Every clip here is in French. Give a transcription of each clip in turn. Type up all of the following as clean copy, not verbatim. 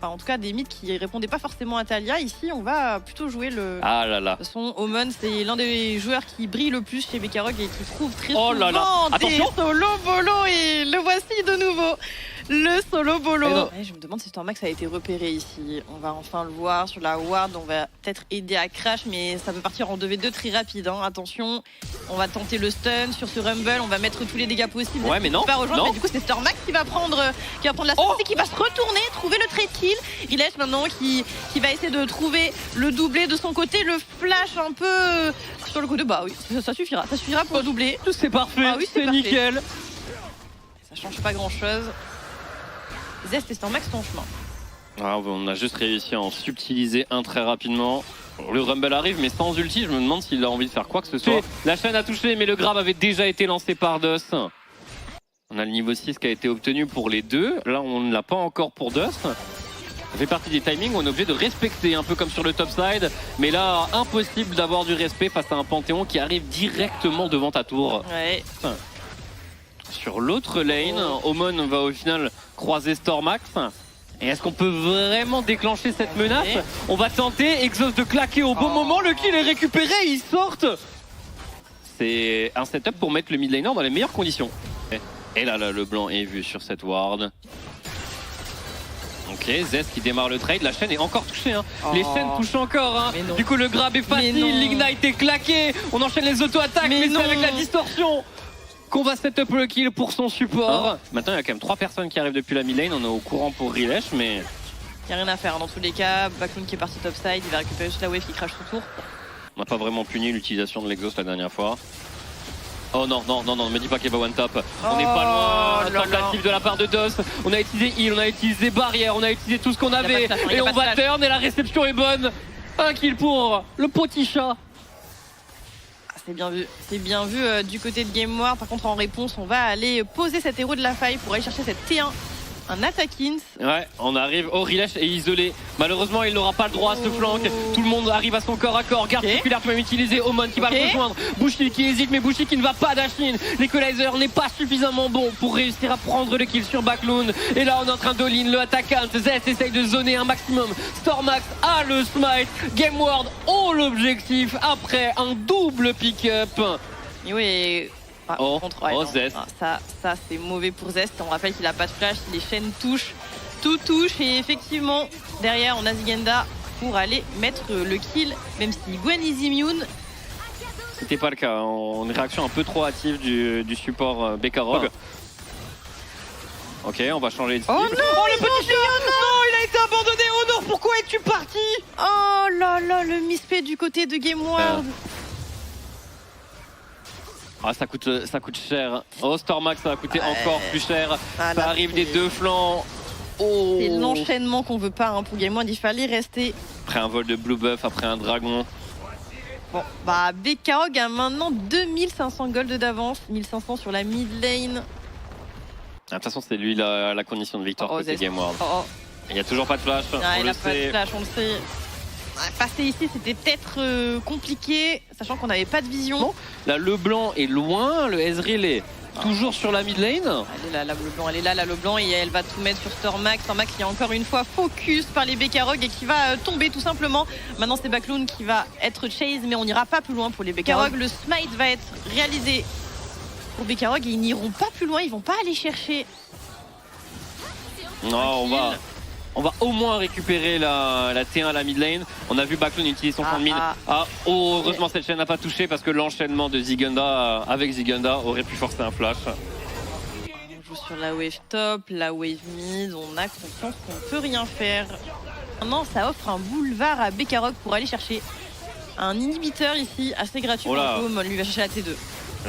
enfin en tout cas des mythes qui répondaient pas forcément à Taliyah. Ici, on va plutôt jouer le. Ah là là. Son Omen, c'est l'un des joueurs qui brille le plus chez BKROG et qui trouve très Oh souvent là là. des Attention. solo bolo et le voici de nouveau. Le solo bolo. Ouais, je me demande si Stormax a été repéré ici. On va enfin le voir sur la ward. On va peut-être aider à Crash, mais ça peut partir en 2v2 très rapide. Hein. Attention, on va tenter le stun sur ce Rumble. On va mettre tous les dégâts possibles. Ouais, mais non. Pas rejoindre, Non. mais du coup, c'est Stormax qui va prendre la sortie, qui va se retourner, trouver le trade kill. Rilesh maintenant qui va essayer de trouver le doublé de son côté. Le flash un peu sur le côté. Bah oui, ça suffira. Ça suffira pour doubler. C'est parfait. Ah oui, c'est parfait. nickel. Ça change pas grand-chose. Zest et Stormax sont en chemin. Ah, on a juste réussi à en subtiliser un très rapidement. Le Rumble arrive, mais sans ulti, je me demande s'il a envie de faire quoi que ce soit. La chaîne a touché, mais le grab avait déjà été lancé par Dust. On a le niveau 6 qui a été obtenu pour les deux. Là, on ne l'a pas encore pour Dust. Ça fait partie des timings où on est obligé de respecter, un peu comme sur le top side. Mais là, impossible d'avoir du respect face à un Panthéon qui arrive directement devant ta tour. Ouais. Sur l'autre lane, Omen va au final croiser Stormax. Et est-ce qu'on peut vraiment déclencher cette menace? On va tenter, Exhaust de claquer au bon moment, le kill est récupéré, ils sortent. C'est un setup pour mettre le mid laner dans les meilleures conditions. Et là, le blanc est vu sur cette ward. Ok, Zest qui démarre le trade, la chaîne est encore touchée. Hein. Les chaînes touchent encore. Hein. Du coup, le grab est facile, l'ignite est claqué. On enchaîne les auto-attaques, mais c'est avec la distorsion qu'on va set up le kill pour son support. Maintenant, il y a quand même 3 personnes qui arrivent depuis la mid lane. On est au courant pour Rilesh, mais... Il n'y a rien à faire dans tous les cas. Backloon qui est parti topside, il va récupérer juste la wave qui crache autour. On n'a pas vraiment puni l'utilisation de l'exhaust la dernière fois. Oh non, non, non, non, ne me dis pas qu'il n'y a pas one tap. On n'est pas loin. Tentative de la part de DOS. On a utilisé heal, on a utilisé barrière, on a utilisé tout ce qu'on avait. Et on va turn et la réception est bonne. Un kill pour le petit chat. C'est bien vu du côté de GameWard. Par contre, en réponse, on va aller poser cet héros de la faille pour aller chercher cette T1. Un Attackins. Ouais, on arrive. Oh, Rilesh est isolé. Malheureusement, il n'aura pas le droit à ce flank. Tout le monde arrive à son corps à corps. Garde circulaire peut même utiliser. Omen qui va le rejoindre. Bushi qui hésite, mais Bushi qui ne va pas dash-in. L'Equalizer n'est pas suffisamment bon pour réussir à prendre le kill sur Backloon. Et là, on est en train d'all-in le attaquant. Zest essaye de zoner un maximum. Stormax a le smite. GameWard ont l'objectif après un double pick-up. Et oui. Zest. Ça c'est mauvais pour Zest. On rappelle qu'il a pas de flash, les chaînes touchent, tout touche. Et effectivement, derrière, on a Zigenda pour aller mettre le kill, même si Gwen is immune. C'était pas le cas. Une réaction un peu trop hâtive du support BKROG. Ok, on va changer de cible. Oh non, le petit chat. Non, il a été abandonné. Honor, pourquoi es-tu parti? Oh là là, le misplay du côté de GameWard. Ah, ça coûte cher. Oh, Stormax, ça va coûter encore plus cher. Ça arrive des deux flancs. Oh. C'est l'enchaînement qu'on veut pas pour GameWard. Il fallait rester. Après un vol de Blue Buff, après un dragon. Bon, bah BKROG a maintenant 2500 gold d'avance. 1500 sur la mid lane. De toute façon, c'est lui la condition de victoire côté GameWard. Il n'y a toujours pas de flash. Il n'a pas de flash, on le sait. Passer ici, c'était peut-être compliqué, sachant qu'on n'avait pas de vision. Bon, là, le blanc est loin, le Ezreal est toujours sur la mid lane. Elle est là, le blanc, elle est là, le blanc, et elle va tout mettre sur Stormax. Stormax qui est encore une fois focus par les BKROG et qui va tomber tout simplement. Maintenant, c'est Backloon qui va être chase, mais on n'ira pas plus loin pour les BKROG. Le smite va être réalisé pour BKROG et ils n'iront pas plus loin, ils vont pas aller chercher. Non, on va au moins récupérer la T1 à la mid lane. On a vu Backloon utiliser son fond de mid. Heureusement cette chaîne n'a pas touché parce que l'enchaînement de Zigenda avec Zigenda aurait pu forcer un flash. On joue sur la wave top, la wave mid, on a confiance qu'on ne peut rien faire. Maintenant ça offre un boulevard à BKROG pour aller chercher un inhibiteur ici assez gratuit. Lui va chercher la T2.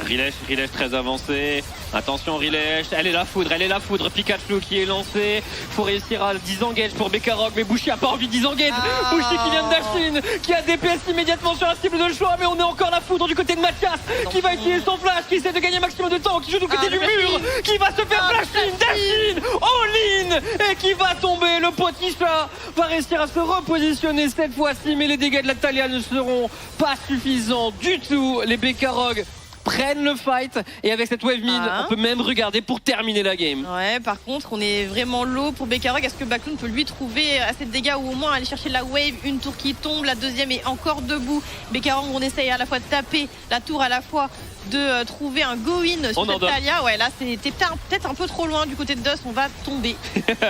Rilesh très avancé. Attention Rilesh, elle est la foudre, Pikachu qui est lancé. Faut réussir à disengage pour BKROG, mais Bushi a pas envie de disengage. Bushi qui vient de dash-in, qui a DPS immédiatement sur la cible de choix, mais on est encore la foudre du côté de Mathias, qui va utiliser son flash, qui essaie de gagner un maximum de temps, qui joue du côté du mur, qui va se faire flash-in, dash-in, all-in, et qui va tomber. Le petit chat va réussir à se repositionner cette fois-ci, mais les dégâts de la Taliyah ne seront pas suffisants du tout. Les BKROG prennent le fight. Et avec cette wave mid, on peut même regarder pour terminer la game. Ouais, par contre, on est vraiment low pour Bekarog. Est-ce que Bakloon peut lui trouver assez de dégâts ou au moins aller chercher la wave? Une tour qui tombe, la deuxième est encore debout. Bekarog, on essaye à la fois de taper la tour, à la fois de trouver un go-in sur cette Taliyah. Ouais, là, c'était peut-être un peu trop loin du côté de Dust. On va tomber.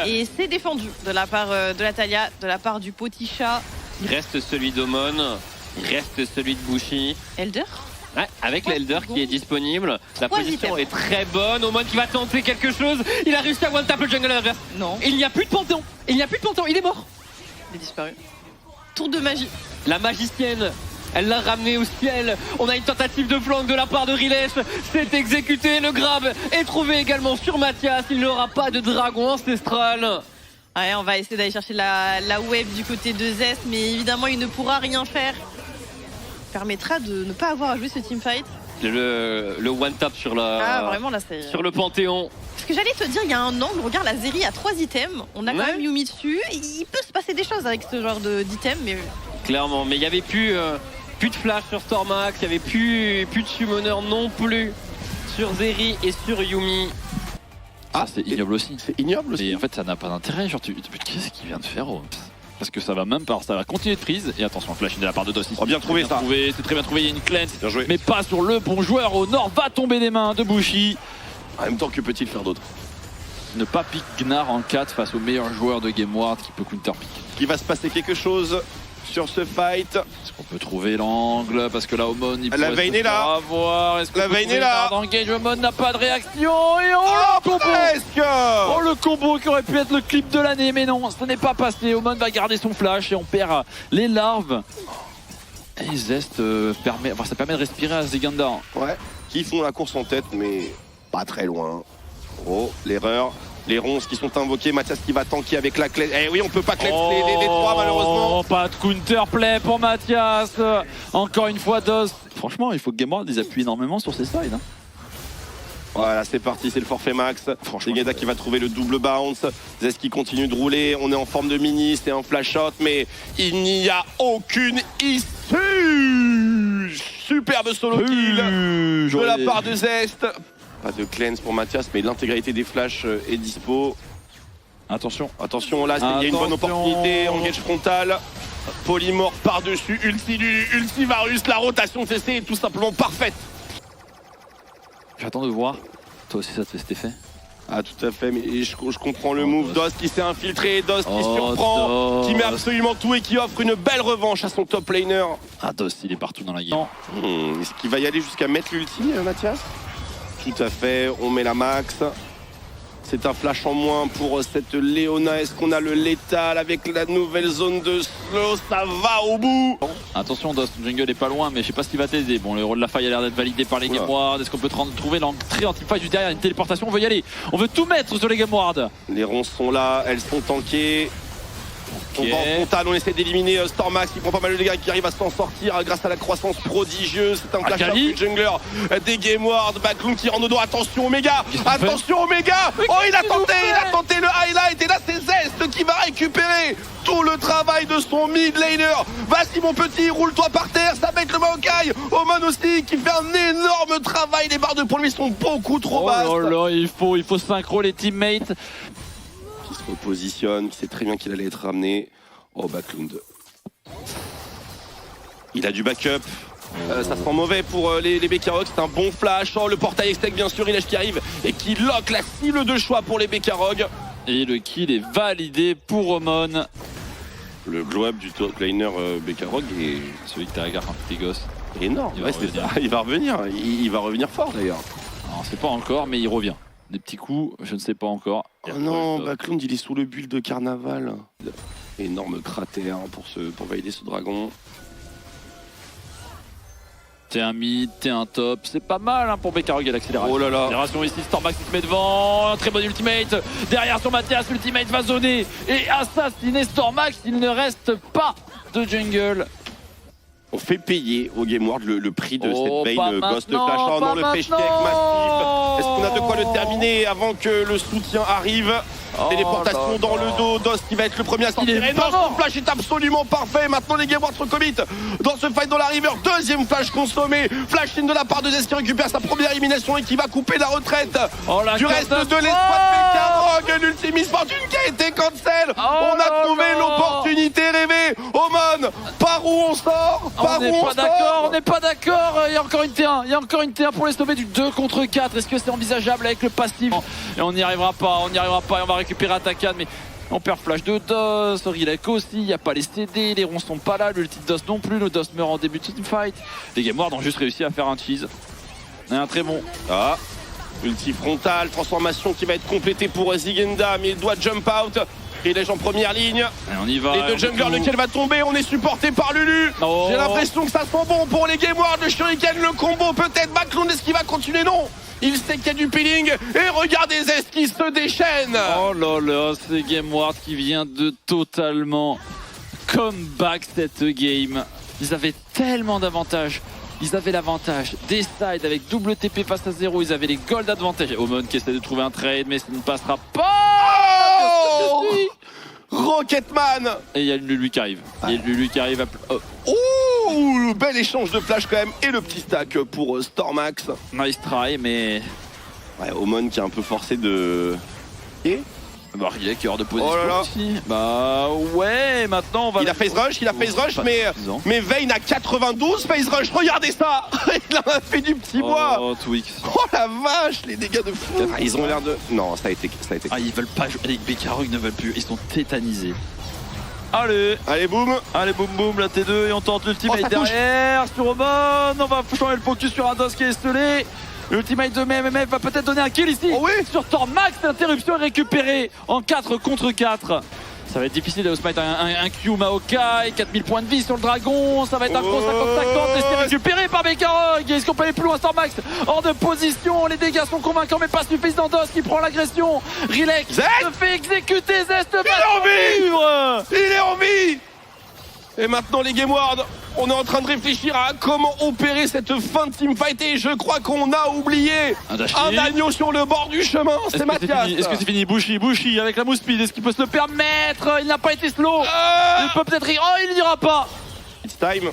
Et c'est défendu de la part de la Taliyah, de la part du petit chat. Il reste celui d'Omon, il reste celui de Bushi. Elder? Ouais, avec l'Elder qui est disponible, la position est très bonne. Omon qui va tenter quelque chose. Il a réussi à one-tap le jungle adverse. Non. Il n'y a plus de Panthéon. Il n'y a plus de Panthéon. Il est mort. Il est disparu. Tour de magie. La magicienne, elle l'a ramené au ciel. On a une tentative de flank de la part de Rilesh. C'est exécuté. Le grab est trouvé également sur Mathias. Il n'aura pas de dragon ancestral. Ouais, on va essayer d'aller chercher la wave du côté de Zest, mais évidemment, il ne pourra rien faire. Permettra de ne pas avoir à jouer ce teamfight. Le one tap sur vraiment, là, sur le Panthéon. Ce que j'allais te dire, il y a un angle, regarde la Zeri a 3 items, on a quand même Yuumi dessus, il peut se passer des choses avec ce genre d'items, mais... Clairement, mais il n'y avait plus de flash sur Stormax, il n'y avait plus de summoner non plus sur Zeri et sur Yuumi. Ah, c'est ignoble aussi. C'est ignoble aussi. Et en fait, ça n'a pas d'intérêt. Genre, qu'est-ce qu'il vient de faire parce que ça va même pas, ça va continuer de prise. Et attention, flash de la part de Dossi. Oh, bien trouvé ça. C'est très bien trouvé, il y a une cleanse. Bien joué. Mais pas sur le bon joueur au nord, va tomber des mains de Bushi. En même temps, que peut-il faire d'autre? Ne pas pick Gnar en 4 face au meilleur joueur de Game Ward qui peut counter pick. Il va se passer quelque chose sur ce fight. Est-ce qu'on peut trouver l'angle? Parce que là, Omon, il peut la Vayne est là. La Vayne est là. Engage, Omon n'a pas de réaction. Et le combo. Presque. Oh, le combo qui aurait pu être le clip de l'année, mais non, ce n'est pas passé. Omon va garder son flash et on perd les larves. Et Zest ça permet de respirer à Ziganda. Ouais, qui font la course en tête, mais pas très loin. Oh, l'erreur. Les ronces qui sont invoquées, Mathias qui va tanker avec la clé. Eh oui, on peut pas cleanse les trois malheureusement. Pas de counterplay pour Mathias. Encore une fois, Dos. Franchement, il faut que Game Ward les appuie énormément sur ses sides. Hein. Voilà, c'est parti, c'est le forfait max. Segeda qui va trouver le double bounce. Zest qui continue de rouler. On est en forme de mini, c'est un flash shot, mais il n'y a aucune issue. Superbe solo kill de la part de Zest. Pas de cleanse pour Mathias, mais l'intégralité des flashs est dispo. Attention. Attention, là, il y a une bonne opportunité. Engage frontal. Polymorph par-dessus. Ultivarus. La rotation CC est tout simplement parfaite. J'attends de voir. Toi aussi, ça te fait cet effet? Ah, tout à fait, mais je comprends le move. Dost qui s'est infiltré. Dost qui surprend. Qui met absolument tout et qui offre une belle revanche à son top laner. Ah, Dost, il est partout dans la game. Est-ce qu'il va y aller jusqu'à mettre l'ulti, Mathias? Tout à fait, on met la max. C'est un flash en moins pour cette Leona. Est-ce qu'on a le létal avec la nouvelle zone de slow? Ça va au bout. Attention, Dost, jungle est pas loin, mais je sais pas ce qui va t'aider. Bon, le rôle de la faille a l'air d'être validé par les Game Ward. Est-ce qu'on peut trouver l'entrée anti-fight juste derrière? Une téléportation, on veut y aller. On veut tout mettre sur les Game Ward. Les ronces sont là, elles sont tankées. On va en frontal, on essaie d'éliminer Stormax qui prend pas mal de dégâts, qui arrive à s'en sortir grâce à la croissance prodigieuse. C'est un flash out du jungler des Game Ward. Bakloon qui rend au dos. Attention Omega. Attention Omega. Oh, il a tenté le highlight. Et là c'est Zest qui va récupérer tout le travail de son mid laner. Vas-y mon petit, roule-toi par terre. Ça va être le Maokai. Omon aussi qui fait un énorme travail. Les barres de points lui sont beaucoup trop basses. Oh là là, il faut synchro les teammates. Qui se repositionne, qui sait très bien qu'il allait être ramené. Oh, Bakloon. Il a du backup. Ça sent mauvais pour les Bekarog. C'est un bon flash. Oh, le portail extec, bien sûr. Rilesh qui arrive et qui lock la cible de choix pour les Bekarog. Et le kill est validé pour Omon. Le glow-up du top laner Bekarog est celui que t'as regardé quand t'étais gosse. Énorme. Il va revenir. Il va revenir fort d'ailleurs. On sait pas encore, mais il revient. Des petits coups, je ne sais pas encore. Oh non, Bakloon, il est sous le bulle de carnaval. Énorme cratère pour valider ce dragon. T'es un mid, t'es un top, c'est pas mal pour Bekarog et l'accélération. Oh là là. L'accélération ici, Stormax qui se met devant, un très bon ultimate. Derrière sur Mathias, l'ultimate va zoner et assassiner Stormax. Il ne reste pas de jungle. On fait payer au Game Ward le prix de cette Vayne Ghost de Flash. Oh non, le pêche massif. Est-ce qu'on a de quoi le terminer avant que le soutien arrive? Téléportation dans le dos, DOS qui va être le premier à sortir. Et non, son flash est absolument parfait. Maintenant les Game Wars se commit dans ce fight dans la river. Deuxième flash consommé. Flash in de la part de Zest qui récupère sa première élimination et qui va couper la retraite du reste de l'espoir de Bekarog. L'ultime fortune qui a été cancel. On a trouvé l'opportunité rêvée. Oman, par où on sort? On n'est pas d'accord. Il y a encore une T1. Il y a encore une T1 pour les sauver du 2 contre 4. Est-ce que c'est envisageable avec le passif? Et on n'y arrivera pas. Et on va récupérer Atakan. Mais on perd flash de DOS. Rilek aussi. Il n'y a pas les CD. Les ronds sont pas là. L'ulti de DOS non plus. Le DOS meurt en début de teamfight. Les Game Wars ont juste réussi à faire un cheese. Un très bon. Ulti frontal. Transformation qui va être complétée pour Zigenda. Mais il doit jump out. Il est en première ligne. Et on y va. Les deux junglers, lequel va tomber? On est supporté par Lulu. J'ai l'impression que ça sent bon pour les Game Wars. Le Shuriken, le combo peut-être. Bacloun, est-ce qu'il va continuer? Non. Il sait qu'il y a du peeling. Et regardez Zest qui se déchaîne. Oh là là, c'est Game Wars qui vient de totalement comeback cette game. Ils avaient tellement d'avantages. Ils avaient l'avantage des sides avec double TP face à 0. Ils avaient les gold advantage. Omen qui essaie de trouver un trade, mais ça ne passera pas. Rocketman. Et il y a Lulu qui arrive. Ouh, bel échange de flash quand même. Et le petit stack pour Stormax. Nice try, mais... Ouais, Omen qui est un peu forcé de... Et bah, il est hors de position aussi. Bah ouais, maintenant on va... Il a face rush, mais Vayne a 92 face rush. Regardez ça. Il en a fait du petit bois. Oh, Twix. Oh la vache, les dégâts de fou. Ils ont l'air de... Non, ça a été. Ils veulent pas jouer. Les Bekarog ne veulent plus. Ils sont tétanisés. Allez, boum. Allez, boum boum, la T2 et on tente l'ultimate derrière sur Oman. On va changer le focus sur un DOS qui est estelé. L'ultimate de MMF va peut-être donner un kill ici. Sur Stormax, l'interruption est récupérée en 4 contre 4. Ça va être difficile de smite un Q Maokai, 4000 points de vie sur le dragon. Ça va être un gros 50-50, et c'est récupéré par Bekarog. Est-ce qu'on peut aller plus loin? Stormax hors de position, les dégâts sont convaincants mais pas suffisants. DOS qui prend l'agression. Rilek se fait exécuter. Zest Il est en vie. Et maintenant les Game Wars, on est en train de réfléchir à comment opérer cette fin de teamfight. Et je crois qu'on a oublié un agneau sur le bord du chemin. C'est Mathias. Est-ce que c'est fini? Bushi avec la mousse speed. Est-ce qu'il peut se le permettre? Il n'a pas été slow. Il peut peut-être... Oh, il n'ira pas. It's time.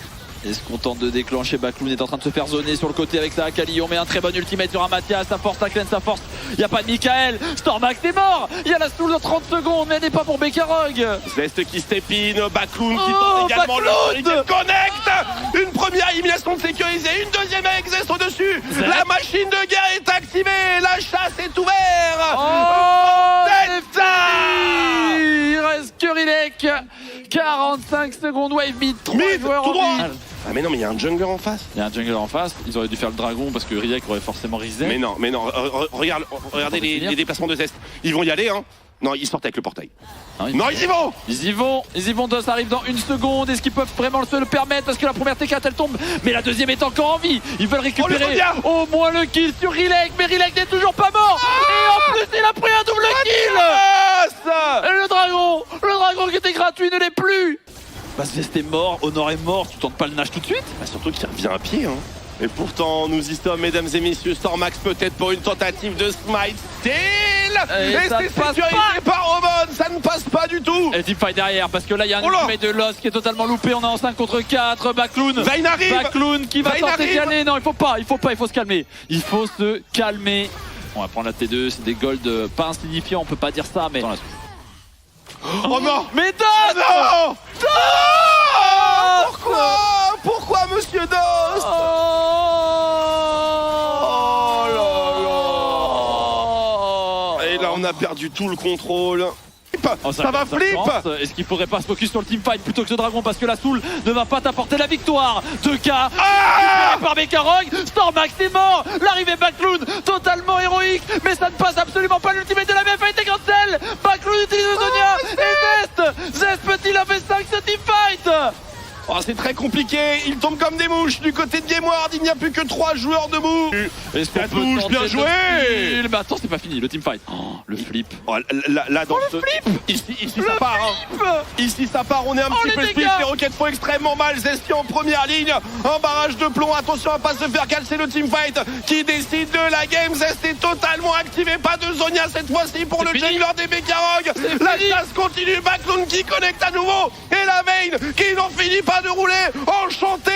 Est-ce qu'on tente de déclencher? Bacloun est en train de se faire zoner sur le côté avec sa Akali. On met un très bon ultimate sur un Mathias. Ça force, ça cleanse, ça force. Il n'y a pas de Michael. Stormax est mort. Il y a la stool de 30 secondes, mais elle n'est pas pour Bekarog. Zest qui step in. Bacloun qui tente également le connect. Une première élimination de sécurisée. Une deuxième avec Zest au-dessus. La machine de guerre est activée. La chasse est ouverte. C'est fini. Il reste que Rilek. 45 secondes. Wave mid. 3 joueurs en mid. Ah mais non, mais il y a un jungler en face. Il y a un jungler en face. Ils auraient dû faire le dragon parce que Rilek aurait forcément reset. Mais non. Regardez les déplacements de Zest. Ils vont y aller, hein. Non, ils sortent avec le portail. Non, ils y vont. DOS arrive dans 1 seconde. Est-ce qu'ils peuvent vraiment se le permettre? Parce que la première T4 elle tombe, mais la deuxième est encore en vie. Ils veulent récupérer au moins le kill sur Rilek, mais Rilek n'est toujours pas mort. Et en plus, il a pris un double kill. Et le dragon qui était gratuit ne l'est plus. Bah Zest est mort, Honor est mort, tu tentes pas le nage tout de suite? Bah surtout qu'il revient à pied, hein. Et pourtant, nous y sommes, mesdames et messieurs. Stormax peut-être pour une tentative de smite still. Et c'est sécurisé par Oman. Ça ne passe pas du tout. Et teamfight derrière, parce que là, il y a un ultimate de Lost qui est totalement loupé. On est en 5 contre 4. Bacloun. Vayne arrive. Bacloun qui va tenter d'y aller. Non, il faut pas, il faut se calmer. Il faut se calmer. On va prendre la T2, c'est des golds pas insignifiants, on peut pas dire ça, mais... Oh non. Mais DOS. Non. Pourquoi monsieur DOS? Et là on a perdu tout le contrôle. Ça va flip. Est-ce qu'il faudrait pas se focus sur le teamfight plutôt que ce dragon, parce que la Soul ne va pas t'apporter la victoire. 2K récupéré par Bekarog. Stormax est mort. L'arrivée Bacloun totalement héroïque, mais ça ne passe absolument pas. L'ultimate de la MF a été cancel. Bacloun utilise Zonia et Zest peut-il avoir 5 ce teamfight? Oh, c'est très compliqué, ils tombent comme des mouches du côté de Gameward, il n'y a plus que 3 joueurs debout. Est-ce qu'on peut touche, tenter bien joué. Bah attends, c'est pas fini, le teamfight. Oh, le flip. Oh, là dans ce flip. Ici ça part. Hein. Ici ça part, on est un petit peu split, les Rockets font extrêmement mal. Zesty en première ligne, un barrage de plomb, attention à pas se faire calcer le teamfight qui décide de la game. Zest est totalement activé, pas de Zhonya cette fois-ci pour le jungler des Bekarog. La chasse continue, Backloon qui connecte à nouveau et la main qui n'en finit pas de rouler, enchanté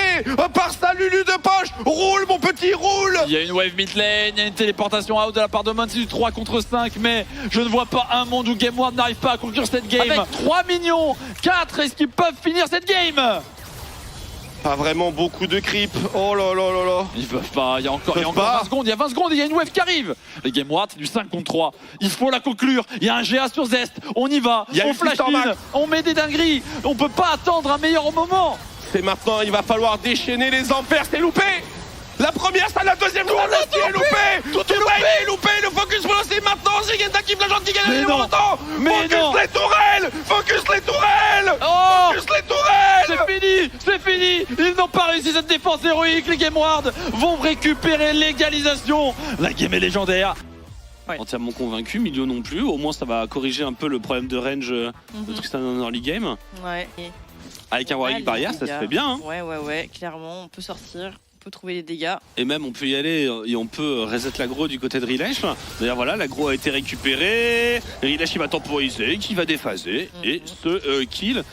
par sa Lulu de poche. Roule mon petit, roule. Il y a une wave mid lane, il y a une téléportation out de la part de Mon, c'est du 3 contre 5, mais je ne vois pas un monde où Gameward n'arrive pas à conclure cette game. Avec 3 minions, 4, est-ce qu'ils peuvent finir cette game? Pas vraiment beaucoup de creep. Oh là là là là. Ils peuvent pas, il y a encore 20 secondes, il y a 20 secondes, il y a une wave qui arrive. Les Gameward, c'est du 5 contre 3. Il faut la conclure. Il y a un GA sur Zest. On y va. On flash in. On met des dingueries. On peut pas attendre un meilleur moment. C'est maintenant, il va falloir déchaîner les ampères. C'est loupé. La première, ça, la deuxième, ça est loupé. Tout est loupé. Le focus pour lancer maintenant. Zigenda qui flash qui gagne le temps. Focus les tourelles. Focus les tourelles. Focus les tourelles. C'est fini. Ils n'ont pas réussi cette défense héroïque. Les Gameward vont récupérer l'égalisation. La game est légendaire. Entièrement convaincu, Milio non plus. Au moins, ça va corriger un peu le problème de range de Tristan en early game. Ouais. Avec un Warwick barrière, ça se fait bien. Hein. Ouais, clairement, on peut sortir. On peut trouver les dégâts. Et même on peut y aller et on peut reset l'aggro du côté de Rilesh. D'ailleurs voilà, l'aggro a été récupéré. Rilesh il va temporiser, qui va déphaser et ce kill.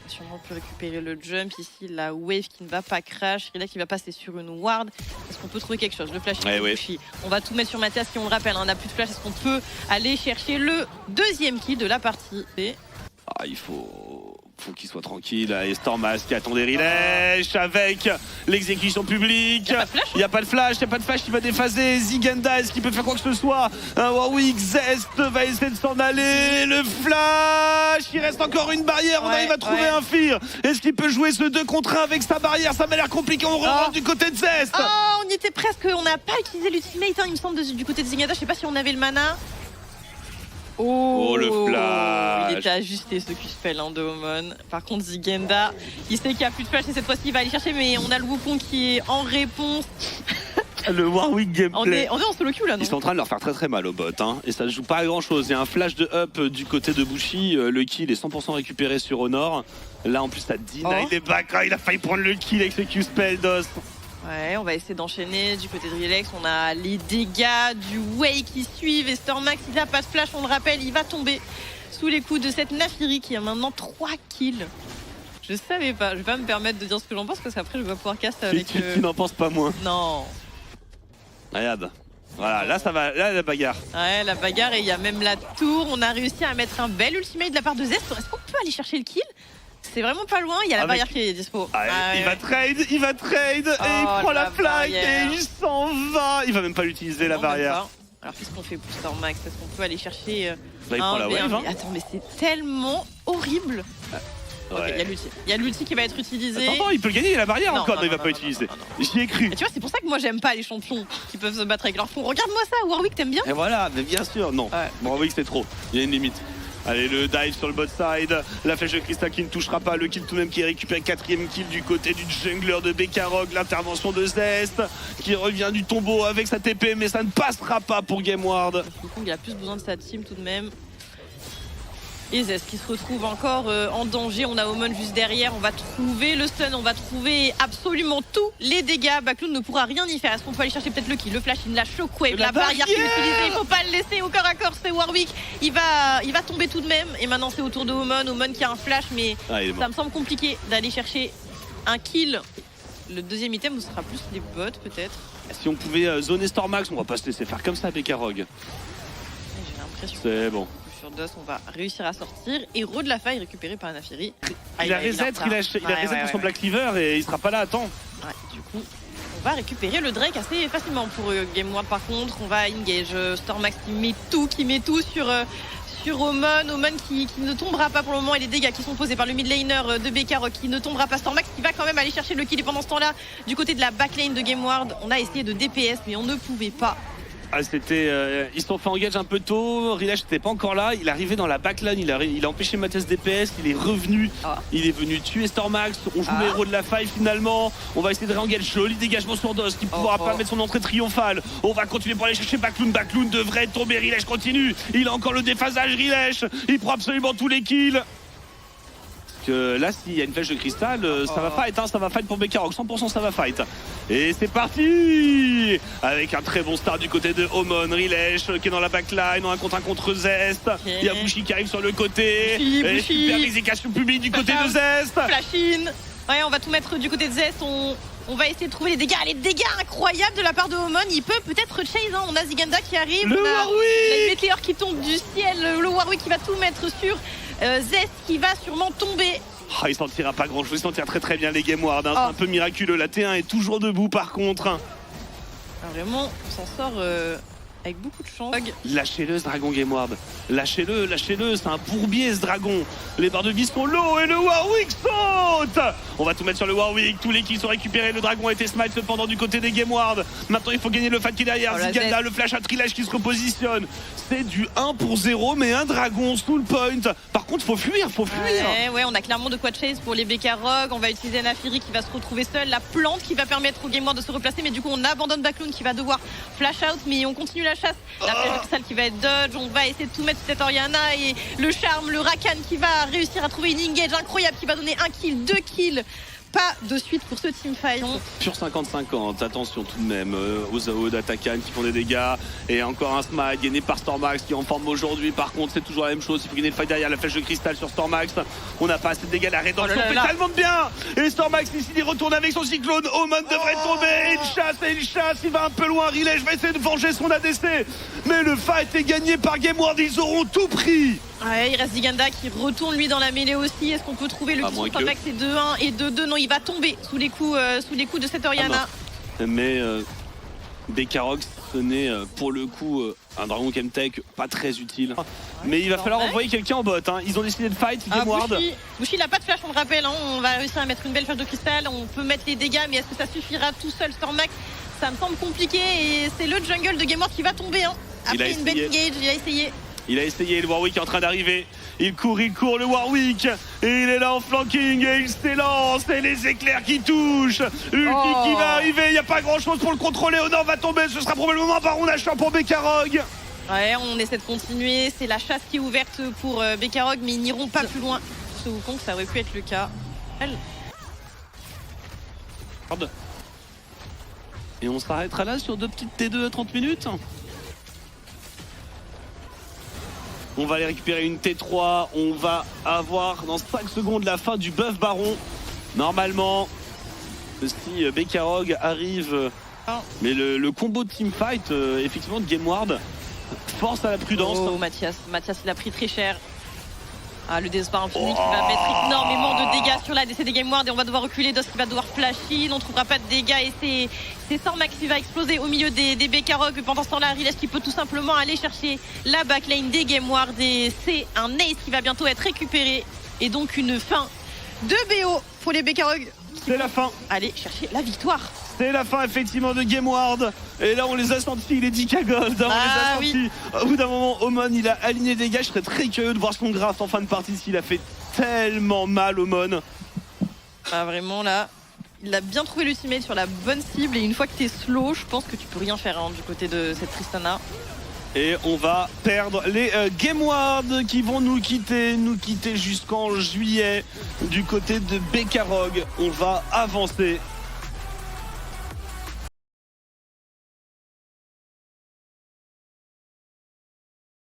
Sûrement on peut récupérer le jump ici, la wave qui ne va pas crash. Rilesh qui va passer sur une ward. Est-ce qu'on peut trouver quelque chose? Le flash On va tout mettre sur Mathias si on le rappelle, on n'a plus de flash. Est-ce qu'on peut aller chercher le deuxième kill de la partie? Il faut qu'il soit tranquille. Et Stormas qui attendait Rilesh avec l'exécution publique. Il n'y a pas de flash, il va déphaser. Zigenda, est-ce qu'il peut faire quoi que ce soit? Un Warwick, Zest va essayer de s'en aller. Le flash, il reste encore une barrière. On arrive à trouver un Fear. Est-ce qu'il peut jouer ce 2 contre 1 avec sa barrière? Ça m'a l'air compliqué. On rentre du côté de Zest. On y était presque, on n'a pas utilisé l'ultimate, il me semble, du côté de Zigenda. Je sais pas si on avait le mana. Oh le flash. Il était ajusté ce Q-spell de Omen. Par contre Zigenda, il sait qu'il n'y a plus de flash et cette fois-ci il va aller chercher, mais on a le Wukong qui est en réponse. Le Warwick gameplay. On est en solo queue là, non? Ils sont en train de leur faire très mal au bot hein. Et ça ne joue pas à grand chose. Il y a un flash de up du côté de Bushi. Le kill est 100% récupéré sur Honor. Là en plus ça deny les back. Il a failli prendre le kill avec ce Q-spell d'os. Ouais, on va essayer d'enchaîner du côté de Rilex. On a les dégâts du Way qui suivent. Et Stormax, il n'a pas de flash, on le rappelle, il va tomber sous les coups de cette Naafiri qui a maintenant 3 kills. Je savais pas, je vais pas me permettre de dire ce que j'en pense parce qu'après je vais pouvoir caster avec... Tu n'en penses pas moins. Non. Regarde. Voilà, là ça va, là la bagarre. Ouais, la bagarre et il y a même la tour. On a réussi à mettre un bel ultimate de la part de Zest. Est-ce qu'on peut aller chercher le kill? C'est vraiment pas loin, il y a la barrière qui est dispo. Il va trade et il prend la flag et il s'en va. Il va même pas l'utiliser la barrière. Alors qu'est-ce qu'on fait pour Stormax? Est-ce qu'on peut aller chercher il prend la wave. Attends, mais c'est tellement horrible. Il y a l'ulti qui va être utilisé. Attends, il peut gagner la barrière encore, il va pas utiliser. J'y ai cru. Et tu vois, c'est pour ça que moi j'aime pas les champions qui peuvent se battre avec leur fond. Regarde-moi ça, Warwick, t'aimes bien? Et voilà, mais bien sûr, non. Warwick c'est trop, il y a une limite. Allez, le dive sur le bot side, la flèche de Krista qui ne touchera pas, le kill tout de même qui est récupéré, 4ème kill du côté du jungler de Bekarog, l'intervention de Zest qui revient du tombeau avec sa TP, mais ça ne passera pas pour Gameward. Il a plus besoin de sa team tout de même. Et Zest qui se retrouve encore en danger. On a Omen juste derrière. On va trouver le stun. On va trouver absolument tous les dégâts. Backloon ne pourra rien y faire. Est-ce qu'on peut aller chercher peut-être le kill? Le flash, la shockwave, la barrière qui est utilisée. Il ne faut pas le laisser au corps à corps. C'est Warwick. Il va tomber tout de même. Et maintenant, c'est au tour de Omen. Omen qui a un flash. Mais ça me semble compliqué d'aller chercher un kill. Le deuxième item, ce sera plus les bots peut-être. Si on pouvait zoner Stormax, on va pas se laisser faire comme ça, Bekarog. J'ai l'impression. C'est bon. DOS, on va réussir à sortir. Héros de la faille récupéré par Naafiri. Il a reset pour son Black Cleaver et il sera pas là à temps. Du coup, on va récupérer le Drake assez facilement pour Gameward. Par contre, on va engage Stormax qui met tout sur Omen. Omen qui ne tombera pas pour le moment et les dégâts qui sont posés par le mid laner de Bekarog qui ne tombera pas. Stormax qui va quand même aller chercher le kill et pendant ce temps-là, du côté de la backlane de Gameward, on a essayé de DPS mais on ne pouvait pas. Ah, ils se sont fait engage un peu tôt. Rilesh n'était pas encore là. Il est arrivé dans la backline. Il a empêché Mathias DPS. Il est revenu. Il est venu tuer Stormax. On joue le héros de la faille finalement. On va essayer de réengager. Joli dégagement sur DOS qui ne pourra pas mettre son entrée triomphale. On va continuer pour aller chercher Bakloon. Bakloon devrait tomber. Rilesh continue. Il a encore le déphasage. Rilesh. Il prend absolument tous les kills. Que là, s'il y a une flèche de cristal, ça va fight, hein, ça va fight pour BKROG, 100% ça va fight. Et c'est parti avec un très bon start du côté de Omon. Rilesh qui est dans la backline, en un contre Zest. Il y a Bushi qui arrive sur le côté. Et super exécution publique du côté de Zest. Flash-in. Ouais, on va tout mettre du côté de Zest. On va essayer de trouver les dégâts incroyables de la part de Omon. Il peut peut-être chase, hein. On a Ziganda qui arrive. Le Warwick, Meteor qui tombe du ciel. Le Warwick qui va tout mettre sur Zest qui va sûrement tomber. Oh, il s'en tirera pas grand chose, il s'en tire très très bien les Game Ward, hein. C'est un peu miraculeux. La T1 est toujours debout par contre. Alors, vraiment, on s'en sort avec beaucoup de chance. Lâchez-le ce dragon Game Ward. Lâchez-le, c'est un bourbier ce dragon. Les barres de vie sont low et le Warwick saute. On va tout mettre sur le Warwick, tous les kills sont récupérés. Le dragon a été smite cependant du côté des Game Ward. Maintenant il faut gagner le fight qui est derrière. Ziganda, le flash à Rilesh qui se repositionne. C'est du 1 pour 0, mais un dragon sous le point. Par contre faut fuir. Ouais, on a clairement de quoi de chase pour les BKROG. On va utiliser Nafiri qui va se retrouver seul. La plante qui va permettre au Game Ward de se replacer, mais du coup on abandonne Bakloon qui va devoir flash out, mais on continue la chasse. La flèche de cristal qui va être dodge. On va essayer de tout mettre sur cette Orianna et le charme, le Rakan qui va réussir à trouver une engage incroyable qui va donner 1 kill, 2 kills. Pas de suite pour ce teamfight. Pur 50-50, attention tout de même aux AO d'Atakan qui font des dégâts. Et encore un smite gagné par Stormax qui est en forme aujourd'hui. Par contre c'est toujours la même chose, il faut gagner le fight derrière. La flèche de cristal sur Stormax. On n'a pas assez de dégâts, la rédemption fait tellement de bien. Et Stormax ici il retourne avec son cyclone. Oman devrait tomber, il chasse, il va un peu loin. Rilesh va essayer de venger son ADC. Mais le fight est gagné par Game Ward, ils auront tout pris. Ouais, il reste Ziganda qui retourne lui dans la mêlée aussi. Est-ce qu'on peut trouver le kill sur Stormax? C'est 2-1 et 2-2. Non, il va tomber sous les coups de cette Orianna. Mais BKROG, ce n'est pour le coup un dragon Chemtech pas très utile. Mais il va falloir envoyer quelqu'un en bot, hein. Ils ont décidé de fight, Game Ward. Bushi il n'a pas de flash, on le rappelle, hein. On va réussir à mettre une belle flèche de cristal. On peut mettre les dégâts, mais est-ce que ça suffira tout seul? Stormax, ça me semble compliqué. Et c'est le jungle de Game Ward qui va tomber, hein. Après une belle engage, il a essayé. Le Warwick est en train d'arriver. Il court, le Warwick. Et il est là en flanking et il s'élance. Et les éclairs qui touchent. Ulti qui va arriver. Il n'y a pas grand chose pour le contrôler. Honor va tomber. Ce sera probablement un baron d'achat pour BKROG. Ouais, on essaie de continuer. C'est la chasse qui est ouverte pour BKROG, mais ils n'iront pas plus loin. Ce Wukong, ça aurait pu être le cas. Et on s'arrêtera là sur 2 petites T2 à 30 minutes. On va aller récupérer une T3. On va avoir dans 5 secondes la fin du buff baron. Normalement, si BKROG arrive. Mais le combo de teamfight, effectivement, de Game Ward, force à la prudence. Oh, Mathias, il a pris très cher. Ah, le désespoir infini qui va mettre énormément de dégâts sur la DC des Game Ward et on va devoir reculer. DOS qui va devoir flash in, on ne trouvera pas de dégâts et c'est Stormax qui va exploser au milieu des BKROG. Pendant ce temps-là, Rilesh qui peut tout simplement aller chercher la backline des Game Ward et c'est un ace qui va bientôt être récupéré et donc une fin de BO pour les BKROG. C'est la fin. Allez chercher la victoire. C'est la fin effectivement de Game Ward. Et là on les a sentis, les 10k gold, hein, on les a sentis. Au bout d'un moment, Omon il a aligné des dégâts. Je serais très curieux de voir son graphe en fin de partie, s'il a fait tellement mal Omon. Ah vraiment là, il a bien trouvé le teammate sur la bonne cible et une fois que t'es slow, je pense que tu peux rien faire du côté de cette Tristana. Et on va perdre les Game Ward qui vont nous quitter jusqu'en juillet du côté de BKROG. On va avancer